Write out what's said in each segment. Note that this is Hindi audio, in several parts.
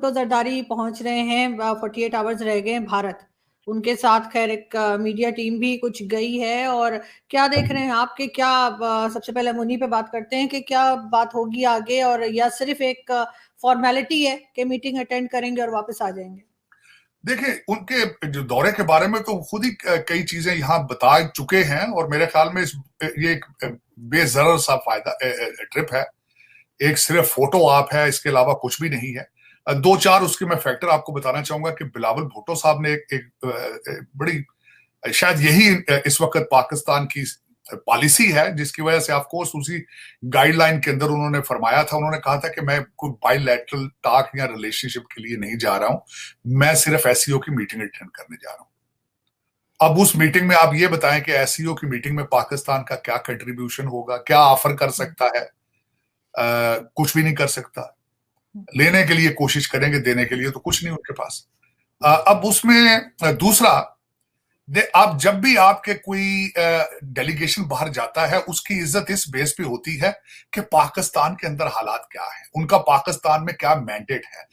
भुट्टो जरदारी पहुंच रहे हैं, 48 आवर्स रह गए हैं भारत। उनके साथ खैर एक मीडिया टीम भी कुछ गई है। और क्या देख रहे हैं आपके, क्या सबसे पहले हम उन्हीं पे बात करते हैं कि क्या बात होगी आगे, और या सिर्फ एक फॉर्मेलिटी है कि मीटिंग अटेंड करेंगे और वापस आ जाएंगे? देखिए, उनके जो दौरे के बारे में तो खुद ही कई चीजें यहाँ बता चुके हैं, और मेरे ख्याल में ये एक बेजरर सा फायदा ट्रिप है। एक सिर्फ फोटो आप है, इसके अलावा कुछ भी नहीं है। दो चार उसके मैं फैक्टर आपको बताना चाहूंगा कि बिलावल भुट्टो साहब ने एक बड़ी, शायद यही इस वक्त पाकिस्तान की पॉलिसी है, जिसकी वजह से ऑफ कोर्स उसी गाइडलाइन के अंदर उन्होंने फरमाया था। उन्होंने कहा था कि मैं कोई बायलैटरल टॉक या रिलेशनशिप के लिए नहीं जा रहा हूं, मैं सिर्फ एससीओ की मीटिंग अटेंड करने जा रहा हूं। अब उस मीटिंग में आप ये बताएं कि एससीओ की मीटिंग में पाकिस्तान का क्या कंट्रीब्यूशन होगा, क्या ऑफर कर सकता है? कुछ भी नहीं कर सकता। लेने के लिए कोशिश करेंगे, देने के लिए तो कुछ नहीं उनके पास। अब उसमें दूसरा, आप जब भी आपके कोई डेलीगेशन बाहर जाता है, उसकी इज्जत इस बेस पे होती है कि पाकिस्तान के अंदर हालात क्या है, उनका पाकिस्तान में क्या मैंडेट है,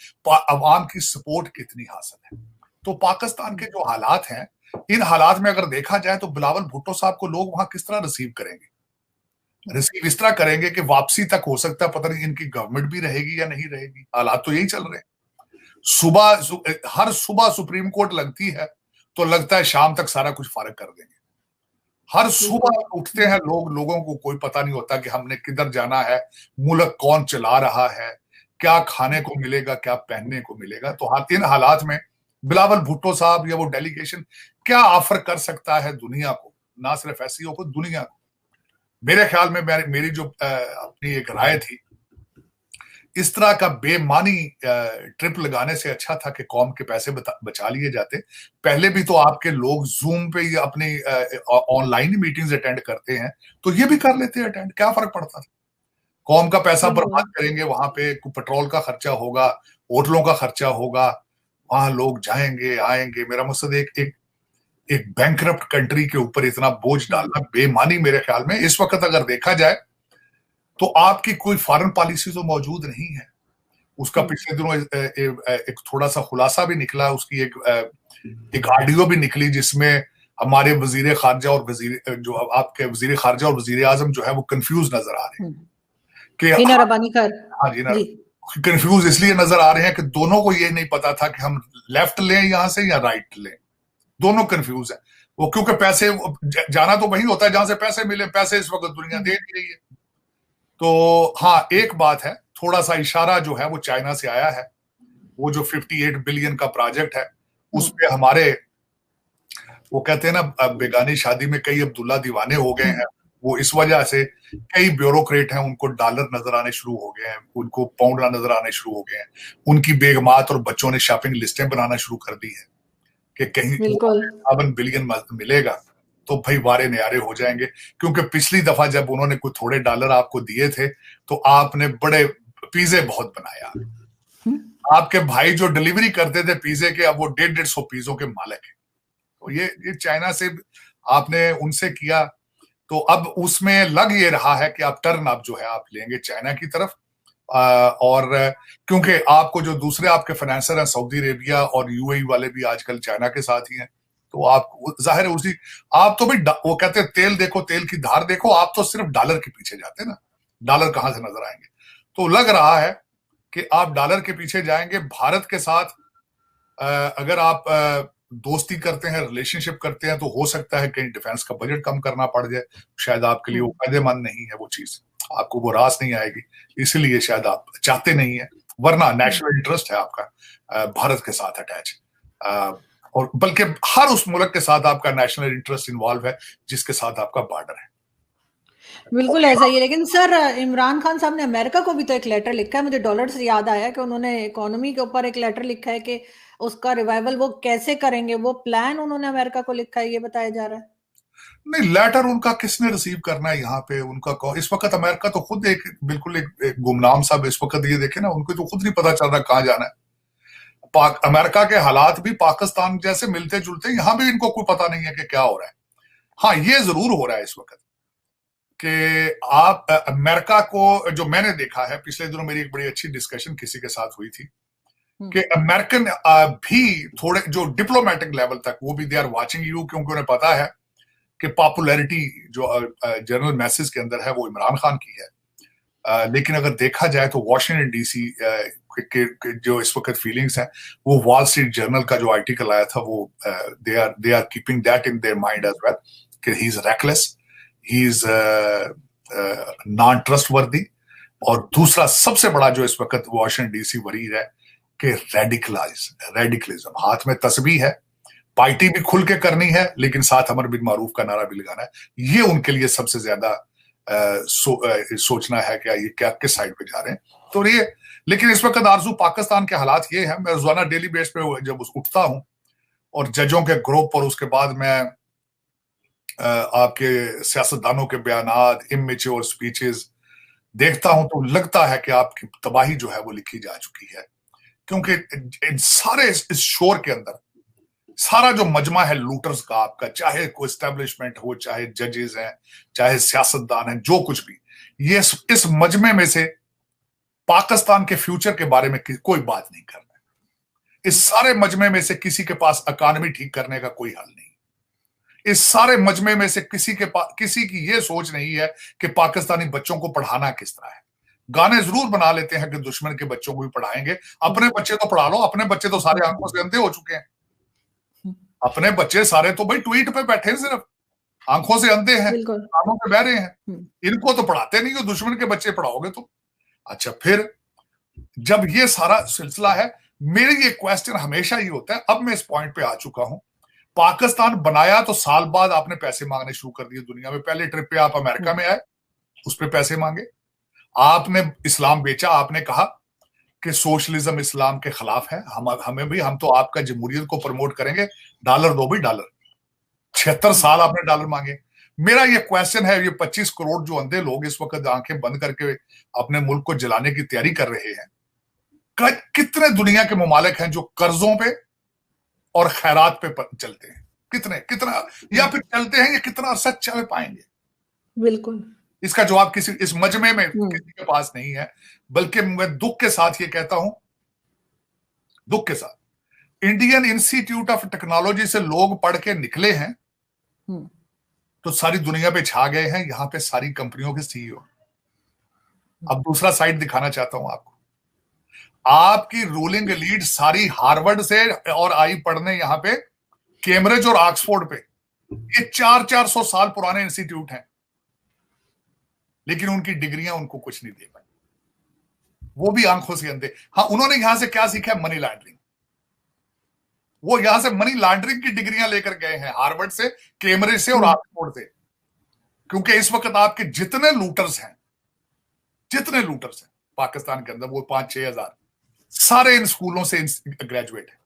अवाम की सपोर्ट कितनी हासिल है। तो पाकिस्तान के जो हालात हैं, इन हालात में अगर देखा जाए तो बिलावल भुट्टो साहब को लोग वहां किस तरह रिसीव करेंगे? रिसीव इस तरह करेंगे कि वापसी तक हो सकता है पता नहीं इनकी गवर्नमेंट भी रहेगी या नहीं रहेगी। हालात तो यही चल रहे हैं। हर सुबह सुप्रीम कोर्ट लगती है तो लगता है शाम तक सारा कुछ फारग कर देंगे। हर सुबह उठते हैं लोग, लोगों को कोई पता नहीं होता कि हमने किधर जाना है, मुल्क कौन चला रहा है, क्या खाने को मिलेगा, क्या पहनने को मिलेगा। तो इन हालात में बिलावल भुट्टो साहब या वो डेलीगेशन क्या ऑफर कर सकता है दुनिया को, ना सिर्फ एससीओ को, दुनिया को? मेरे ख्याल में मेरी जो अपनी एक राय थी, इस तरह का बेमानी ट्रिप लगाने से अच्छा था कि कौम के पैसे बचा लिए जाते। पहले भी तो आपके लोग जूम पे ही अपनी ऑनलाइन मीटिंग्स अटेंड करते हैं, तो ये भी कर लेते अटेंड, क्या फर्क पड़ता था? कौम का पैसा बर्बाद करेंगे, वहां पे पेट्रोल का खर्चा होगा, होटलों का खर्चा होगा, वहां लोग जाएंगे आएंगे। मेरा मकसद एक बैंकरप्ट कंट्री के ऊपर इतना बोझ डालना बेमानी मेरे ख्याल में। इस वक्त अगर देखा जाए तो आपकी कोई फॉरेन पॉलिसी तो मौजूद नहीं है। उसका पिछले दिनों एक थोड़ा सा खुलासा भी निकला, उसकी एक ऑडियो भी निकली जिसमें हमारे वजीर खारजा और आपके वजीर खारजा और वजीर आजम जो है वो कंफ्यूज नजर आ रहे हैं कि हाँ जी ना, कंफ्यूज इसलिए नजर आ रहे हैं कि दोनों को ये नहीं पता था कि हम लेफ्ट लें यहां से या राइट लें। दोनों कंफ्यूज है वो, क्योंकि पैसे जाना तो वही होता है जहां से पैसे मिले। पैसे इस वक्त दुनिया दे रही है। तो हाँ, एक बात है, थोड़ा सा इशारा जो है वो चाइना से आया है। वो जो 58 बिलियन का प्रोजेक्ट है, उस पे हमारे, वो कहते हैं ना, बेगानी शादी में कई अब्दुल्ला दीवाने हो गए हैं। वो इस वजह से कई ब्यूरोक्रेट हैं, उनको डॉलर नजर आने शुरू हो गए हैं, उनको पाउंड नजर आने शुरू हो गए हैं। उनकी बेगमात और बच्चों ने शॉपिंग लिस्टें बनाना शुरू कर दी है कि कहीं 52 बिलियन मिलेगा तो भाई वारे न्यारे हो जाएंगे। क्योंकि पिछली दफा जब उन्होंने कुछ थोड़े डॉलर आपको दिए थे तो आपने बड़े पिज्जे बहुत बनाया। आपके भाई जो डिलीवरी करते थे पिज्जे के, अब वो 150 पिज्जों के मालिक है। तो ये चाइना से आपने उनसे किया, तो अब उसमें लग ये रहा है कि आप टर्न अप जो है आप लेंगे चाइना की तरफ। और क्योंकि आपको जो दूसरे आपके फाइनेंसर हैं, सऊदी अरेबिया और यूएई वाले भी आजकल चाइना के साथ ही हैं, तो आप जाहिर है उसी, आप तो भी वो कहते हैं तेल देखो तेल की धार देखो, आप तो सिर्फ डॉलर के पीछे जाते हैं ना, डॉलर कहां से नजर आएंगे? तो लग रहा है कि आप डॉलर के पीछे जाएंगे। भारत के साथ अगर आप दोस्ती करते हैं, रिलेशनशिप करते हैं, तो हो सकता है कहीं डिफेंस का बजट कम करना पड़ जाए। शायद आपके लिए वो फायदेमंद नहीं है, वो चीज आपको वो रास नहीं आएगी, इसलिए शायद आप चाहते नहीं है। वरना नेशनल इंटरेस्ट है आपका भारत के साथ अटैच, और बल्कि हर उस मुल्क के साथ आपका नेशनल इंटरेस्ट इन्वॉल्व है जिसके साथ आपका बॉर्डर है। बिल्कुल ऐसा ही है। लेकिन सर, इमरान खान साहब ने अमेरिका को भी तो एक लेटर लिखा है। मुझे डॉलर से याद आया कि उन्होंने इकोनॉमी के ऊपर एक लेटर लिखा है कि उसका रिवाइवल वो कैसे करेंगे, वो प्लान उन्होंने अमेरिका को लिखा है, ये बताया जा रहा है। नहीं, लेटर उनका किसने रिसीव करना है यहाँ पे? उनका इस वक्त अमेरिका तो खुद बिल्कुल एक गुमनाम साहब इस वक्त, ये देखे ना, उनको तो खुद नहीं पता चल रहा कहाँ जाना है। अमेरिका के हालात भी पाकिस्तान जैसे मिलते जुलते, यहां भी इनको कोई पता नहीं है कि क्या हो रहा है। हाँ, ये जरूर हो रहा है इस वक्त कि आप अमेरिका को, जो मैंने देखा है पिछले दिनों, मेरी एक बड़ी अच्छी डिस्कशन किसी के साथ हुई थी कि अमेरिकन भी थोड़े जो डिप्लोमेटिक लेवल तक वो भी दे आर वाचिंग यू, क्योंकि उन्हें पता है कि पॉपुलैरिटी जो जनरल मैसेज के अंदर है वो इमरान खान की है। लेकिन अगर देखा जाए तो वॉशिंगटन डीसी के जो इस वक्त फीलिंग्स हैं, वो वॉल स्ट्रीट जर्नल का जो आर्टिकल आया था वो they are keeping that in their mind as well कि he is reckless, he is non trustworthy. और दूसरा सबसे बड़ा जो इस वक्त वॉशिंगटन डीसी वरी है कि रेडिकलिज्म, हाथ में तस्बीह है, पार्टी भी खुल के करनी है लेकिन साथ अमर बिन मारूफ का नारा भी लगाना है। ये उनके लिए सबसे ज्यादा सोचना है कि ये क्या किस साइड पे जा रहे हैं। तो ये, लेकिन इस वक्त आरजू पाकिस्तान के हालात ये है, मैं रोजाना डेली बेस पे जब उठता हूं और जजों के ग्रुप और उसके बाद मैं आपके सियासतदानों के बयानात, इमेच्योर स्पीचेस देखता हूं तो लगता है कि आपकी तबाही जो है वो लिखी जा चुकी है। क्योंकि सारे इस शोर के अंदर सारा जो मजमा है लूटर्स का आपका, चाहे कोई एस्टेब्लिशमेंट हो, चाहे जजेस हैं, चाहे सियासतदान हैं, जो कुछ भी, ये इस मजमे में से पाकिस्तान के फ्यूचर के बारे में कोई बात नहीं कर रहा है। इस सारे मजमे में से किसी के पास इकॉनमी ठीक करने का कोई हल नहीं। इस सारे मजमे में से किसी की ये सोच नहीं है कि पाकिस्तानी बच्चों को पढ़ाना किस तरह है। गाने जरूर बना लेते हैं कि दुश्मन के बच्चों को भी पढ़ाएंगे, अपने बच्चे तो पढ़ा लो। अपने बच्चे तो सारे आंखों से अंधे हो चुके हैं। अपने बच्चे सारे तो भाई ट्वीट पे बैठे हैं, सिर्फ आंखों से अंधे हैं, कानों पे बह रहे हैं। इनको तो पढ़ाते नहीं हो, दुश्मन के बच्चे पढ़ाओगे तो। अच्छा, फिर जब ये सारा सिलसिला है, मेरे ये क्वेश्चन हमेशा ही होता है, अब मैं इस पॉइंट पे आ चुका हूं, पाकिस्तान बनाया तो साल बाद आपने पैसे मांगने शुरू कर दिए दुनिया में। पहले ट्रिप पे आप अमेरिका में आए, उस पर पैसे मांगे। आपने इस्लाम बेचा, आपने कहा कि सोशलिज्म इस्लाम के खिलाफ है, हमें भी, हम तो आपका जमहूरियत को प्रमोट करेंगे, डॉलर दो भी डॉलर। 76 साल आपने डॉलर मांगे। मेरा ये क्वेश्चन है, ये 25 करोड़ जो अंधे लोग इस वक्त आंखें बंद करके अपने मुल्क को जलाने की तैयारी कर रहे हैं, कितने दुनिया के ममालिक हैं जो कर्जों पे और खैरात पे चलते हैं? कितना या फिर चलते हैं, या कितना अरसा चल पाएंगे? बिल्कुल इसका जवाब किसी इस मजमे में किसी के पास नहीं है। बल्कि मैं दुख के साथ ये कहता हूं, दुख के साथ, इंडियन इंस्टीट्यूट ऑफ टेक्नोलॉजी से लोग पढ़ के निकले हैं तो सारी दुनिया पे छा गए हैं, यहां पे सारी कंपनियों के सीईओ। अब दूसरा साइड दिखाना चाहता हूं आपको। आपकी रूलिंग एलीट सारी हार्वर्ड से और आई पढ़ने यहां पे, कैम्ब्रिज और ऑक्सफोर्ड पे। ये 400 साल पुराने इंस्टीट्यूट हैं, लेकिन उनकी डिग्रियां उनको कुछ नहीं दे पाई, वो भी आंखों से अंधे। हाँ, उन्होंने यहां से क्या सीखा है? Money laundering. वो यहां से मनी लॉन्ड्रिंग की डिग्रियां लेकर गए हैं, हार्वर्ड से, कैम्ब्रिज से और ऑक्सफोर्ड से। क्योंकि इस वक्त आपके जितने लूटर्स हैं पाकिस्तान के अंदर, वो 5-6 हजार, सारे इन स्कूलों से ग्रेजुएट है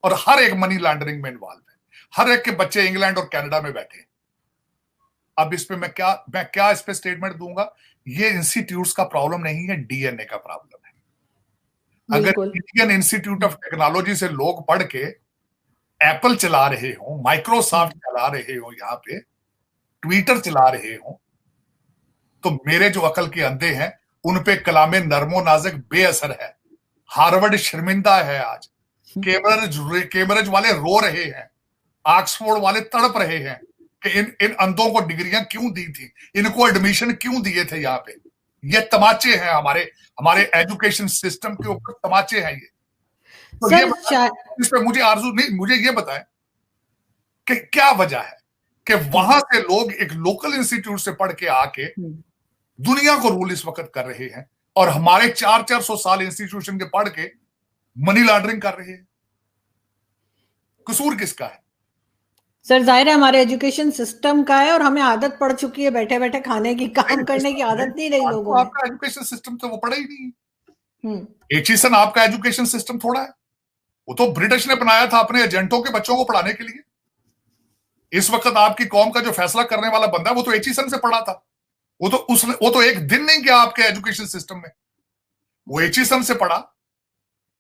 और हर एक मनी लॉन्ड्रिंग में इन्वॉल्व है। हर एक के बच्चे इंग्लैंड और कनाडा में बैठे हैं। अब इस पे मैं क्या इस पे स्टेटमेंट दूंगा? ये इंस्टीट्यूट्स का प्रॉब्लम नहीं है, डीएनए का प्रॉब्लम है। अगर इंडियन इंस्टीट्यूट ऑफ टेक्नोलॉजी से लोग पढ़ के एप्पल चला रहे हो, माइक्रोसॉफ्ट चला रहे हो, यहाँ पे ट्विटर चला रहे हो, तो मेरे जो अकल के अंधे हैं उन पे कलामे नरमो नाज़िक बेअसर है। हार्वर्ड शर्मिंदा है आज, कैम्ब्रिज वाले रो रहे हैं, ऑक्सफोर्ड वाले तड़प रहे हैं कि इन अंधों को डिग्रियां क्यों दी थी, इनको एडमिशन क्यों दिए थे यहाँ पे। ये तमाचे हैं हमारे एजुकेशन सिस्टम के ऊपर, तमाचे हैं ये। तो इस पे मुझे आरजू नहीं, मुझे ये बताएं कि क्या वजह है कि वहां से लोग एक लोकल इंस्टीट्यूट से पढ़ के आके दुनिया को रूल इस वक्त कर रहे हैं, और हमारे 400 साल इंस्टीट्यूशन के पढ़ के मनी लॉन्ड्रिंग कर रहे हैं। कसूर किसका है? सर जाहिर है हमारे एजुकेशन सिस्टम का है, और हमें आदत पड़ चुकी है बैठे बैठे खाने की, काम करने की आदत नहीं रही लोगों में। आपका एजुकेशन सिस्टम तो वो पढ़ा ही नहीं है। एचिसन आपका एजुकेशन सिस्टम थोड़ा है, वो तो ब्रिटिश ने बनाया था अपने एजेंटों के बच्चों को पढ़ाने के लिए। इस वक्त आपकी कौम का जो फैसला करने वाला बंदा है वो तो एचिसन से पढ़ा था। वो तो एक दिन नहीं गया आपके एजुकेशन सिस्टम में, वो एचिसन से पढ़ा।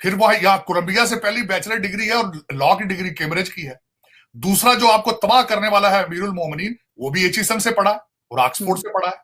फिर वह यहाँ कोलंबिया से पहली बैचलर डिग्री है और लॉ की डिग्री कैम्ब्रिज की है। दूसरा जो आपको तबाह करने वाला है अमीरुल मोमिनीन, वो भी एचिसन से पढ़ा और ऑक्सफोर्ड से पढ़ा है।